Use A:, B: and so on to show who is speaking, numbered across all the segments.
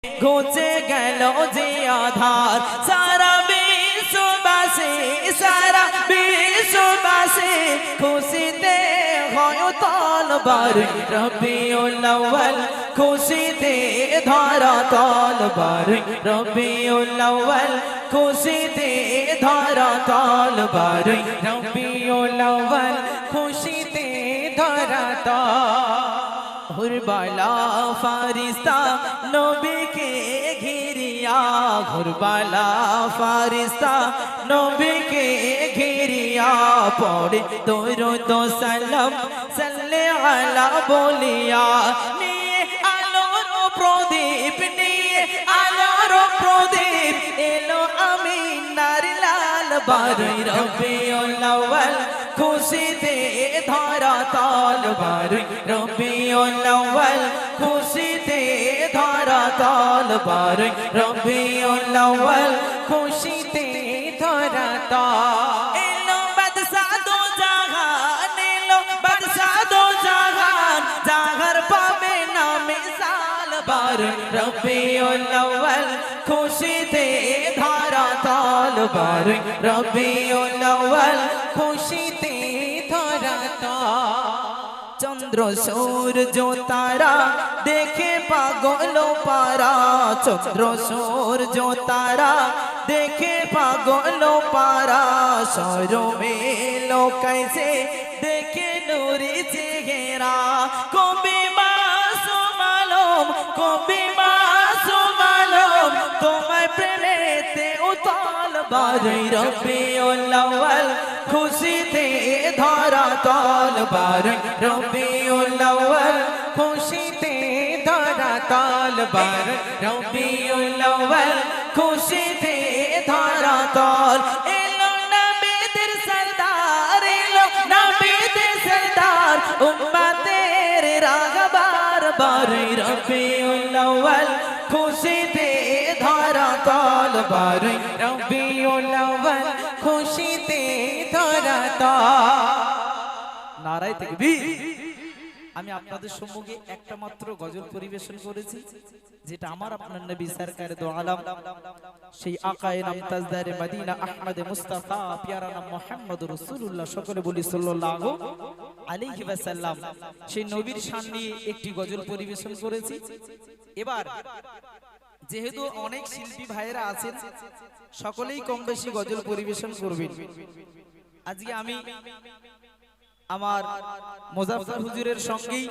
A: ঘুচে গেল যে আধার সারা বিশ্ববাসী খুশিতে হয় তলবার রবিউল আউয়াল খুশিতে ধরা তলবার রবিউল আউয়াল খুশিতে ধরা তলবার রবিউল আউয়াল খুশিতে ধরা ঘুরবালা ফারিস্তা নবীকে ঘিরিয়া ঘুরবালা ফারিস্তা নবীকে ঘিরিয়া পড়ে দরুদ সালাম সাল্লে আলা বলিয়া নিয়ে আলোর প্রদীপ এলো আমিনার লাল বারই রবিউল আউয়াল খুশিতে ধরা তলবার রবিউল আউয়াল খুশিতে ধরা তলবার রবিউল আউয়াল খুশিতে ধরা এলো বাদশা দো জাহান জাগার পাবে না মিসাল বার রবিউল আউয়াল খুশিতে ধরা তলবার রবিউল আউয়াল খুশিতে ধরা চন্দ্র সূর্য তারা দেখে পাগল পারা চন্দ্র সূর্য তারা দেখে পাগল পারা শরমেলো कैसे দেখে নূরে চেহারা কবি মাসুম আলম তোমার প্রেমেতে উতাল বারই রবিউল আউয়াল খুশিতে ধরা তলবার রবিউল আউয়াল খুশিতে ধরা তলবার রবিউল আউয়াল খুশিতে ধরা তল এলো নবীদের সরদার উম্মতের রাগবার বারই রবিউল আউয়াল খুশিতে ধরা তলবার রবিউল আউয়াল খুশিতে ধরা নারায়ে তাকবীর। আমি আপনাদের সম্মুখে একটা মাত্র গজল পরিবেশন করেছি যেটা আমার আপনার নবী সরকারে দো আলম সেই আকায়ে নাম তাজদারে মদিনা আহমদ মুস্তাফা প্যারা নাম মুহাম্মদ রাসূলুল্লাহ সকলে বলি সাল্লাল্লাহু আলাইহি ওয়াসাল্লাম সেই নবীর শান নিয়ে একটি গজল পরিবেশন করেছি। এবার যেহেতু অনেক শিল্পী ভাইয়েরা আছেন সকলেই কম বেশি গজল পরিবেশন করবেন। আজকে আমি আমার মুজাফফর হুজুরের সঙ্গেই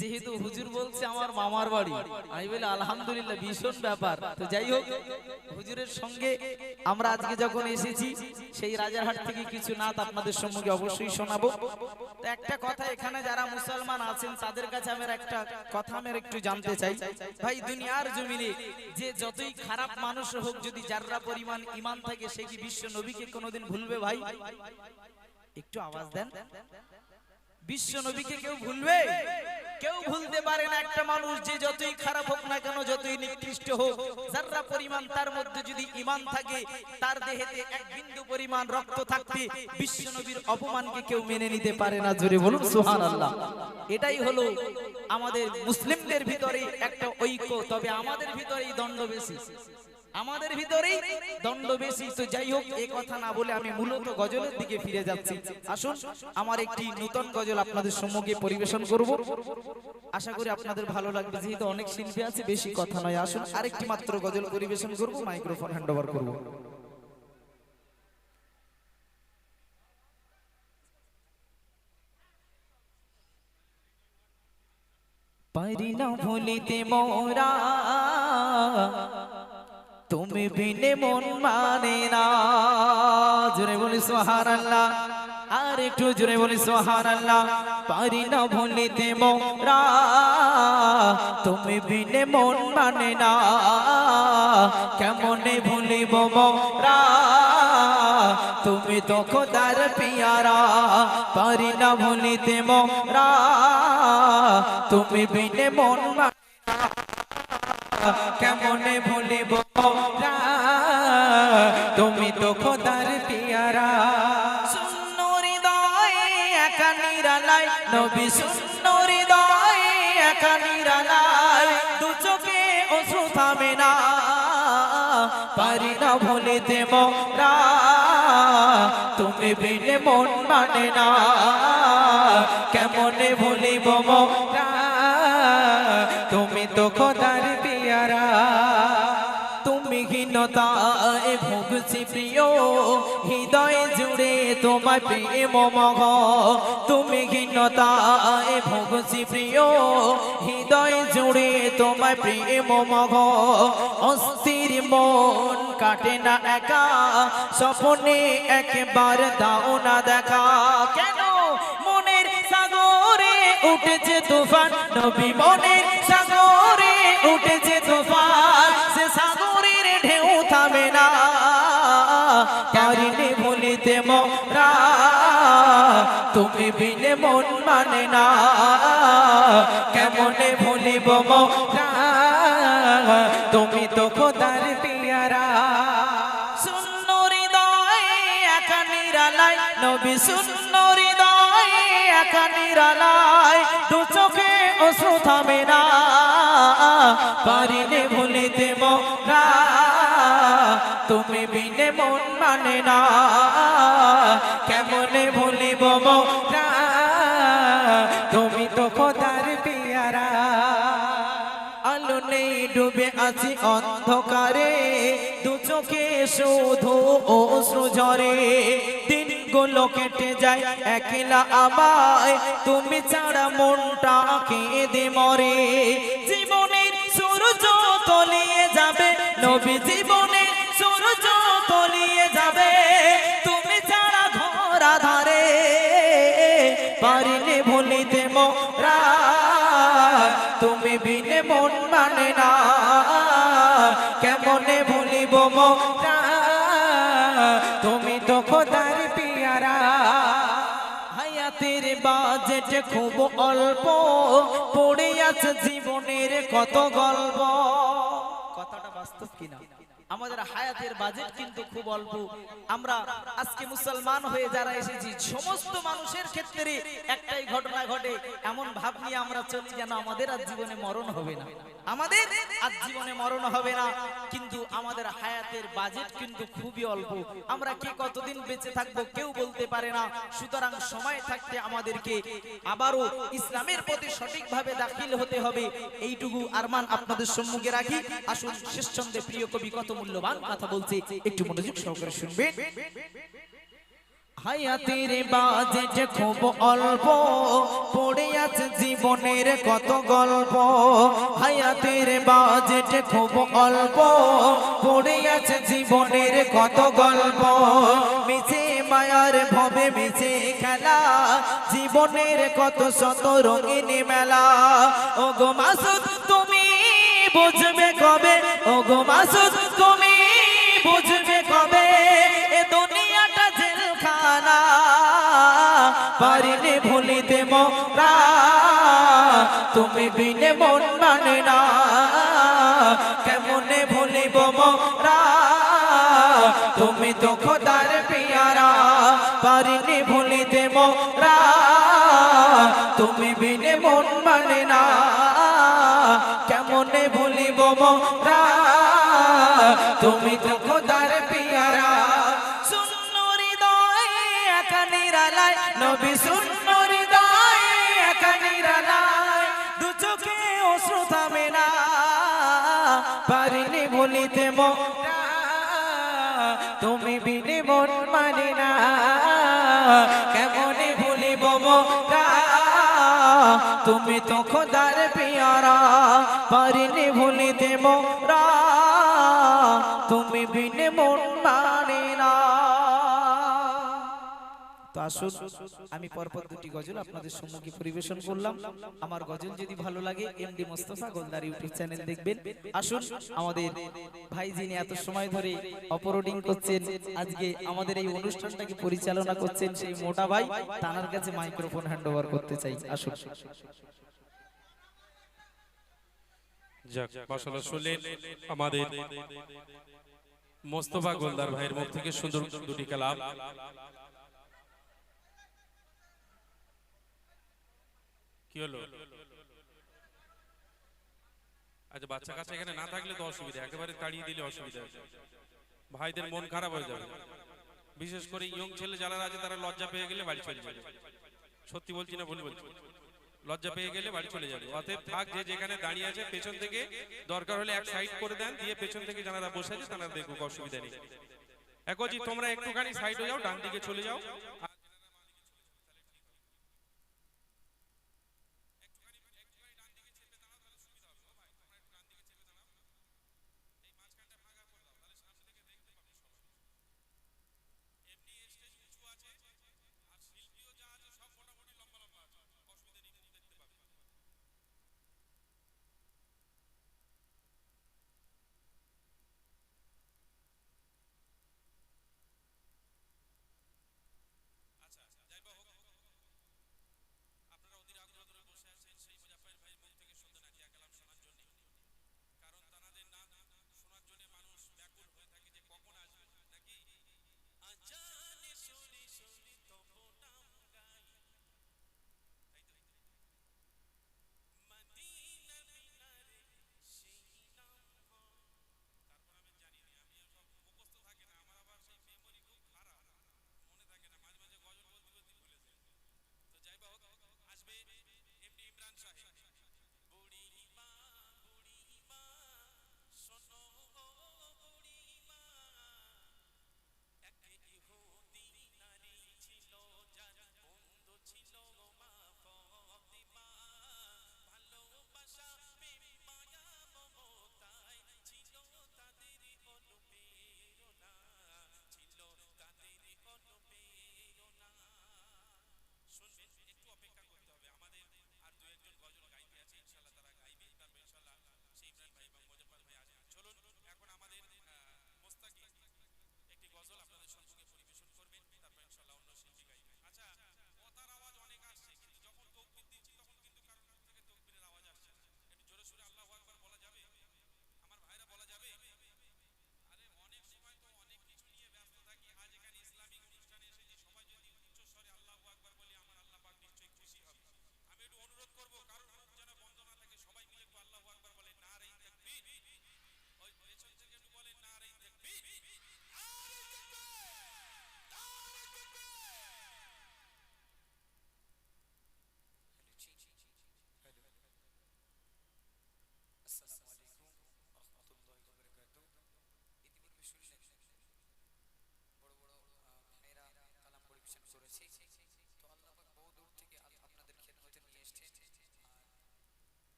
A: যেহেতু হুজুর বলছে আমার মামার বাড়ি আমি বলি আলহামদুলিল্লাহ ভীষণ ব্যাপার। তো যাই হোক হুজুরের সঙ্গে আমরা আজকে যখন এসেছি সেই রাজারহাট থেকে কিছু নাত আপনাদের সম্মুখে অবশ্যই শোনাবো। তো একটা কথা এখানে যারা মুসলমান আছেন তাদের কাছে আমি একটা কথা আমি একটু জানতে চাই ভাই দুনিয়ার জমিনে যে যতই খারাপ মানুষ হোক যদি যাররা পরিমাণ ঈমান থাকে সে কি বিশ্ব নবীকে কোনোদিন ভুলবে ভাই? একটু আওয়াজ দেন। বিশ্ব নবীকে কেউ ভুলবে? কেউ ভুলতে পারে না। একটা মানুষ যে যতই খারাপ হোক না কেন যতই নিকৃষ্ট হোক যারা পরিমাণ তার মধ্যে যদি ঈমান থাকে তার দেহেতে এক বিন্দু পরিমাণ রক্ত থাকতে বিশ্ব নবীর অপমানকে কেউ মেনে নিতে পারে না। জোরে বলুন সুবহানাল্লাহ। এটাই হলো আমাদের মুসলিমদের ভিতরে একটা ঐক্য। তবে আমাদের ভিতরেই দ্বন্দ্ব বেশি, আমাদের ভিতরেই দ্বন্দ্ব বেশি। তো যাই হোক এই কথা না বলে আমি মূলত গজলের দিকে ফিরে যাচ্ছি। আসুন আমার একটি নতুন গজল আপনাদের সম্মুখে পরিবেশন করব, আশা করি আপনাদের ভালো লাগবে। যেহেতু অনেক শিল্পী আছে বেশি কথা নয়, আসুন আরেকটি মাত্র গজল পরিবেশন করব, মাইক্রোফোন হ্যান্ড ওভার করব। পারি না ভুলিতে মোরা তুমি বিনে মন মানে না। জোরে বলি সুবহানাল্লাহ, আর একটু জোরে বলি সুবহানাল্লাহ। পারি না ভুলিতে মোরা তুমি বিনে মন মানে না। কেমনে ভুলিব মোরা তুমি তো খোদার পিয়ারা। পারি না ভুলিতে মোরা তুমি বিনে মন মানে না। কেমনে ভুলিব তুমি তো খোদার পিয়ারা। শূন্য হৃদয়ে একা নিরালায় নবী, শূন্য হৃদয়ে একা নিরালায় দু চোখে অশ্রু থামে না পারি না ভুলিতে মোরা তুমি বিনে মন মানে না কেমনে ভুলিব মোরা তুমি তো খোদার পিয়ারা তুমি হীনতায় ভুগছি প্রিয় হৃদয় জুড়ে তোমার প্রেম মগ তুমি হীনতায় ভুগছি প্রিয় হৃদয় জুড়ে তোমার প্রেম মগ অস্থির মন কাটে না একা স্বপ্নে একবার দাও না দেখা কেন মনের সাগরে উঠেছে তুফান নবী মনের সাগরে উঠেছে তুফান সে সাগরের ঢেউ থামে না পারিনি ভুলিতে মোরা তুমি বিনে মন মানে না কেমনে ভুলিব মোরা তুমি তো খোদার পিয়ারা শূন্য হৃদয় একা নিরালায় নবী শূন্য হৃদয় একা নিরালায় দু চোখে অশ্রু থামে না পারিনি ভুলিতে মোরা তুমি বিনে মন মানে না কেমনে ভুলিব মোরা তুমি তো খোদার পিয়ারা আলো নেই ডুবে আছি অন্ধকারে দু চোখে শুধু অশ্রু ঝরে দিনগুলো কেটে যায় একলা আমায় তুমি ছাড়া মনটা কেঁদে মরে জীবনের সূর্য তলিয়ে যাবে নবী জীবনের সূর্য তলিয়ে যাবে তুমি ছাড়া ঘর আধারে পারিনি ভুলিতে মোরা তুমি বিনে মন মানে না কেমনে ভুলিব মোরা তুমি তো খোদার পিয়ারা হায়াতের বাজেট খুব অল্প পড়ে আছে জীবনের কত গল্প কথাটা বাস্তব কিনা আমাদের হায়াতের বাজেট কিন্তু খুব অল্প আমরা আজকে মুসলমান হয়ে যারা এসেছি সমস্ত মানুষের ক্ষেত্রে একটাই ঘটনা ঘটে এমন ভাব নিয়ে আমরা চলি যেন আমাদের আজ জীবনে মরণ হবে না আমাদের আজ জীবনে মরণ হবে না কিন্তু আমাদের হায়াতের বাজেট কিন্তু খুবই অল্প আমরা কে কতদিন বেঁচে থাকবো কেউ বলতে পারে না সুতরাং সময় থাকতে আমাদেরকে আবারও ইসলামের প্রতি সঠিকভাবে দাখিল হতে হবে এইটুকু আরমান আপনাদের সম্মুখে রাখি আসুন শেষ ছন্দে প্রিয় কবি কত মূল্যবান কথা বলছে একটু মনোযোগ সহকারে শুনবেন হায়াতের বাজেট খুব অল্প পড়ে আছে জীবনের কত গল্প হায়াতের বাজেট খুব অল্প পড়ে আছে জীবনের কত গল্প মিছে মায়ার ভবে মিছে খেলা জীবনের কত শত রঙিন মেলা ও গো মাসুদ তুমি বুঝবে কবে ও গো মাসুদ তুমি বুঝবে কবে এ দুনিয়াটা জেলখানা পারিনি ভুলিতে মোরা তুমি বিনে মন মানে না কেমনে ভুলিব মোরা তুমি তো খোদার পিয়ারা পারিনি ভুলিতে মোরা তুমি বিনে মন মানে না কেমনে ভুলিব মোরা তুমি তো খোদার পিয়ারা শূন্য হৃদয় একা নিরালায় নবী শূন্য হৃদয় একা নিরালায় দু চোখে অশ্রু থামে না পারিনি ভুলিতে মোরা তুমি বিনে মন মানে না কেমনে ভুলিব মোরা তুমি তো খোদার পিয়ারা পারিনি ভুলিতে মোরা তুমি বিনে মন মানে না তো আসুন আমি পরপর দুটি গজল আপনাদের সম্মুখে পরিবেশন করলাম আমার গজল যদি ভালো লাগে MD Mostafa Goldar YouTube channel দেখবেন আসুন আমাদের ভাই যিনি এত সময় ধরে অপলোডিং করছেন আজকে আমাদের এই অনুষ্ঠানটাকে পরিচালনা করছেন সেই মোটা ভাই তার কাছে মাইক্রোফোন হ্যান্ডওভার করতে চাই আসুন
B: যাক মাশাআল্লাহ শুনলেন আমাদের মোস্তফা গোলদার ভাইয়ের মুখ থেকে সুন্দর দুটি কালাম কি হলো আচ্ছা বাচ্চা কাচ্চা এখানে না থাকলে তো অসুবিধা, একেবারে তাড়িয়ে দিলে অসুবিধা, ভাইদের মন খারাপ হয়ে যাবে। বিশেষ করে ইয়ং ছেলে যারা আছে তারা লজ্জা পেয়ে গেলে বাড়ি চলে যাবে। সত্যি বলছি না ভুল বলছি? লজ্জা পেয়ে গেলে বাড়ি চলে যাবে। অতএব থাক, যে যেখানে দাঁড়িয়ে আছে পেছন থেকে দরকার হলে এক সাইড করে দেন, দিয়ে পেছন থেকে যারা বসে আছে তারা দেখুক, অসুবিধা নেই। একজি তোমরা একটুখানি সাইড হয়ে যাও, ডান দিকে চলে যাও।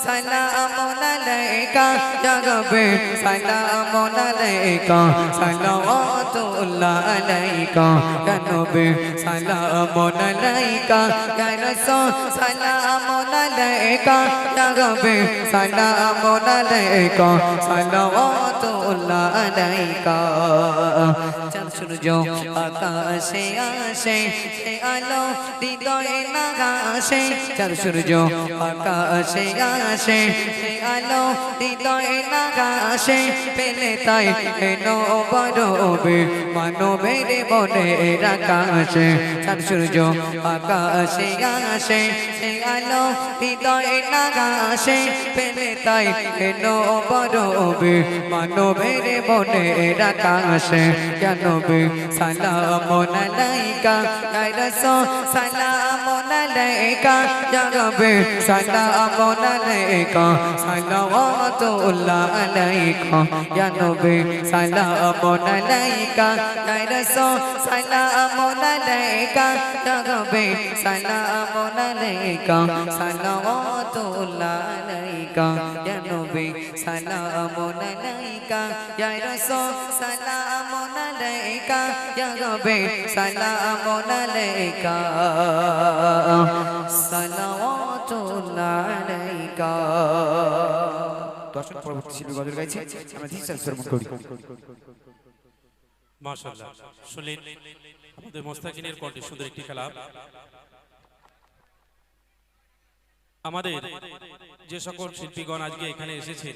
C: সালামুন আলাইকা ইয়া রাব্বি সালামুন আলাইকা সালাওয়াতুল্লাহ আলাইকা ইয়া নবী সালামুন আলাইকা ইয়া রাসূল সালামুন আলাইকা ইয়া রাব্বি সালামুন আলাইকা সালাওয়াতুল্লাহ আলাইকা চাঁদ সূর্য আকাশে আসে সে আলো হৃদয়ে নাগাসে চাঁদ সূর্য আকাশে আসে সে আলো হৃদয়ে নাগাসে পেলে তাই এনো বড়বে মানবের বনে আকাশে চাঁদ সূর্য আকাশে আসে সে আলো হৃদয়ে নাগাসে পেলে তাই এনো বড়বে মানবের বনে আকাশে ইয়া নবী সালামুন আলাইকা ইয়া রাসূল সালামুন আলাইকা ইয়া রাব্বি সালামুন আলাইকা সালাওয়াতুল্লাহ আলাইকা ইয়া নবী সালামুন আলাইকা ইয়া রাসূল সালামুন আলাইকা ইয়া রাব্বি সালামুন আলাইকা সালাওয়াতুল্লাহ আলাইকা ইয়া নবী সালামুন আলাইকা ইয়া রাসূল সালামুন আলাইকা ইয়া রাব্বি সালামুন আলাইকা সালাওয়াতুল্লাহ আলাইকা।
A: দর্শক পরবর্তী শিল্পী গজল গাইছে, আমরা ধীরে শ্রবণ করি।
B: মাশাআল্লাহ, শুনলেন আমাদের মোস্তাকিনের কণ্ঠে সুন্দর একটি খেলা। আমাদের যে সকল শিল্পীগণ আজকে এখানে এসেছেন